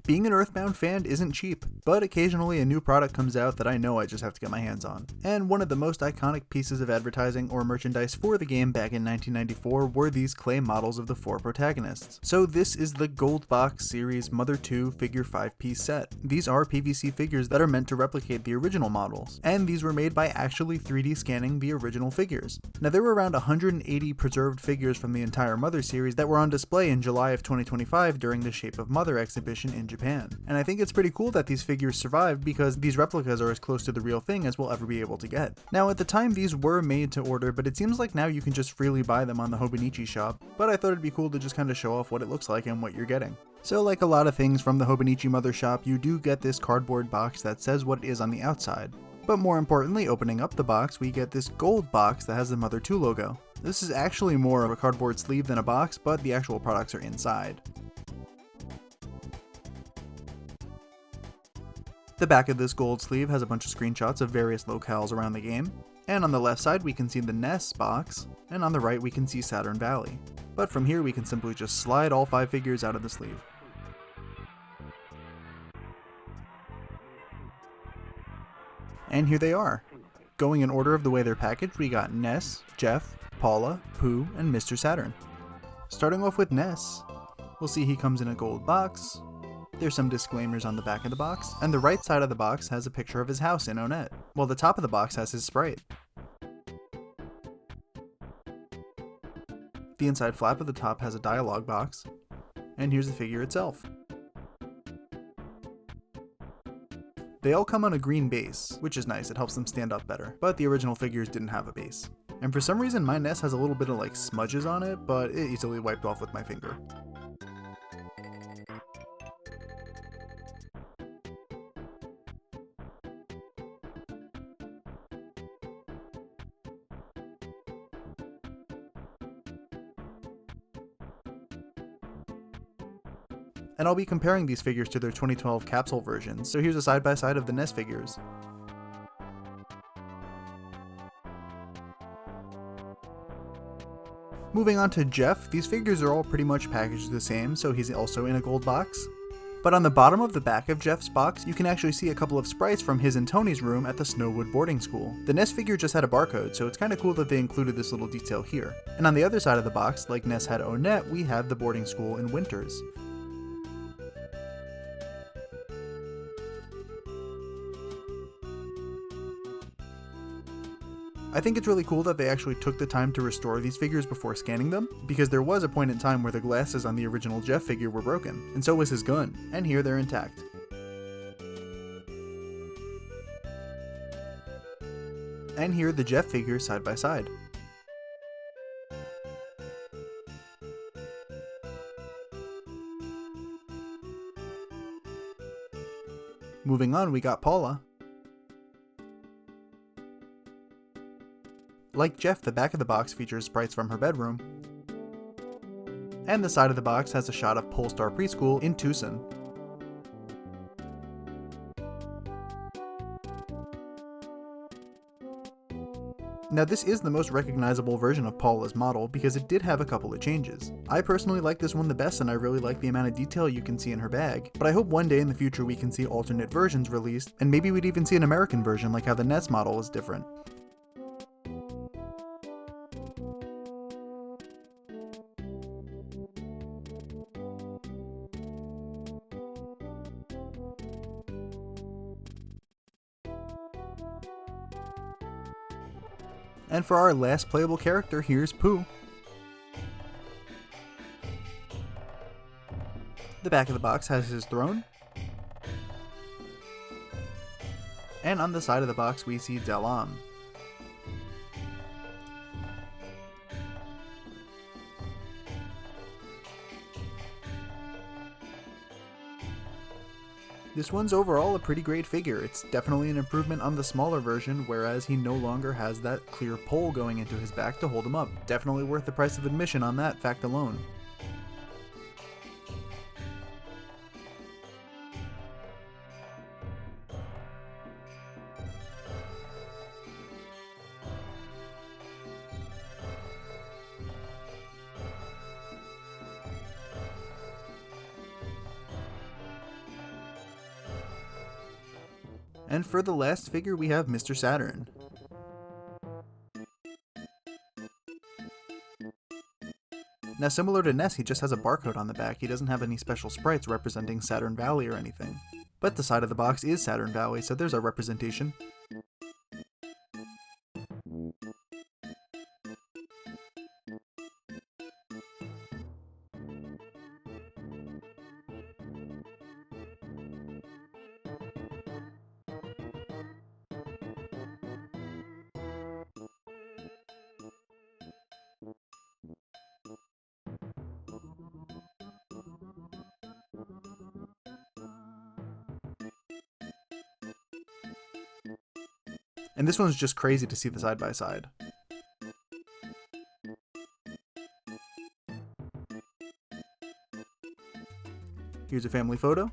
Being an EarthBound fan isn't cheap, but occasionally a new product comes out that I know I just have to get my hands on. And one of the most iconic pieces of advertising or merchandise for the game back in 1994 were these clay models of the 4 protagonists. So this is the GOLDBOX Series Mother 2 figure 5-piece set. These are PVC figures that are meant to replicate the original models, and these were made by actually 3D scanning the original figures. Now there were around 180 preserved figures from the entire Mother series that were on display in July of 2025 during the Shape of Mother exhibition in Japan. And I think it's pretty cool that these figures survived because these replicas are as close to the real thing as we'll ever be able to get. Now at the time these were made to order, but it seems like now you can just freely buy them on the Hobonichi shop, but I thought it'd be cool to just kind of show off what it looks like and what you're getting. So like a lot of things from the Hobonichi Mother shop, you do get this cardboard box that says what it is on the outside. But more importantly, opening up the box, we get this gold box that has the Mother 2 logo. This is actually more of a cardboard sleeve than a box, but the actual products are inside. The back of this gold sleeve has a bunch of screenshots of various locales around the game, and on the left side we can see the Ness box, and on the right we can see Saturn Valley. But from here we can simply just slide all 5 figures out of the sleeve. And here they are. Going in order of the way they're packaged, we got Ness, Jeff, Paula, Pooh, and Mr. Saturn. Starting off with Ness, we'll see he comes in a gold box. There's some disclaimers on the back of the box, and the right side of the box has a picture of his house in Onett, while the top of the box has his sprite. The inside flap of the top has a dialogue box, and here's the figure itself. They all come on a green base, which is nice, it helps them stand up better, but the original figures didn't have a base. And for some reason my Ness has a little bit of like smudges on it, but it easily wiped off with my finger. And I'll be comparing these figures to their 2012 capsule versions, so here's a side-by-side of the Ness figures. Moving on to Jeff, these figures are all pretty much packaged the same, so he's also in a gold box. But on the bottom of the back of Jeff's box, you can actually see a couple of sprites from his and Tony's room at the Snowwood boarding school. The Ness figure just had a barcode, so it's kinda cool that they included this little detail here. And on the other side of the box, like Ness had Onett, we have the boarding school in Winters. I think it's really cool that they actually took the time to restore these figures before scanning them, because there was a point in time where the glasses on the original Jeff figure were broken, and so was his gun, and here they're intact. And here are the Jeff figures side by side. Moving on, we got Paula. Like Jeff, the back of the box features sprites from her bedroom, and the side of the box has a shot of Polestar Preschool in Tucson. Now this is the most recognizable version of Paula's model because it did have a couple of changes. I personally like this one the best, and I really like the amount of detail you can see in her bag, but I hope one day in the future we can see alternate versions released, and maybe we'd even see an American version like how the Ness model is different. And for our last playable character, here's Pooh. The back of the box has his throne, and on the side of the box we see Delam. This one's overall a pretty great figure. It's definitely an improvement on the smaller version, whereas he no longer has that clear pole going into his back to hold him up. Definitely worth the price of admission on that fact alone. And for the last figure we have Mr. Saturn. Now similar to Ness, he just has a barcode on the back, he doesn't have any special sprites representing Saturn Valley or anything. But the side of the box is Saturn Valley, so there's our representation. And this one's just crazy to see the side by side. Here's a family photo.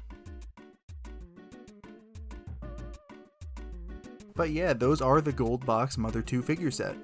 But yeah, those are the GOLDBOX Mother 2 figure set.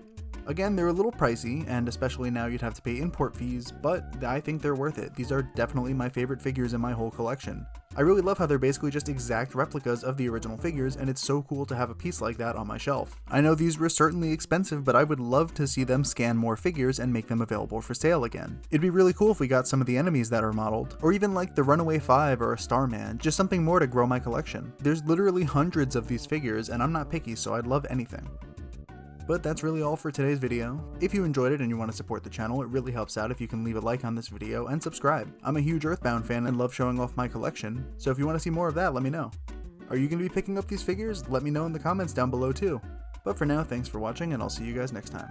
Again, they're a little pricey, and especially now you'd have to pay import fees, but I think they're worth it. These are definitely my favorite figures in my whole collection. I really love how they're basically just exact replicas of the original figures, and it's so cool to have a piece like that on my shelf. I know these were certainly expensive, but I would love to see them scan more figures and make them available for sale again. It'd be really cool if we got some of the enemies that are modeled, or even like the Runaway 5 or a Starman, just something more to grow my collection. There's literally hundreds of these figures, and I'm not picky, so I'd love anything. But that's really all for today's video. If you enjoyed it and you want to support the channel, it really helps out if you can leave a like on this video and subscribe. I'm a huge EarthBound fan and love showing off my collection, so if you want to see more of that, let me know. Are you going to be picking up these figures? Let me know in the comments down below too. But for now, thanks for watching and I'll see you guys next time.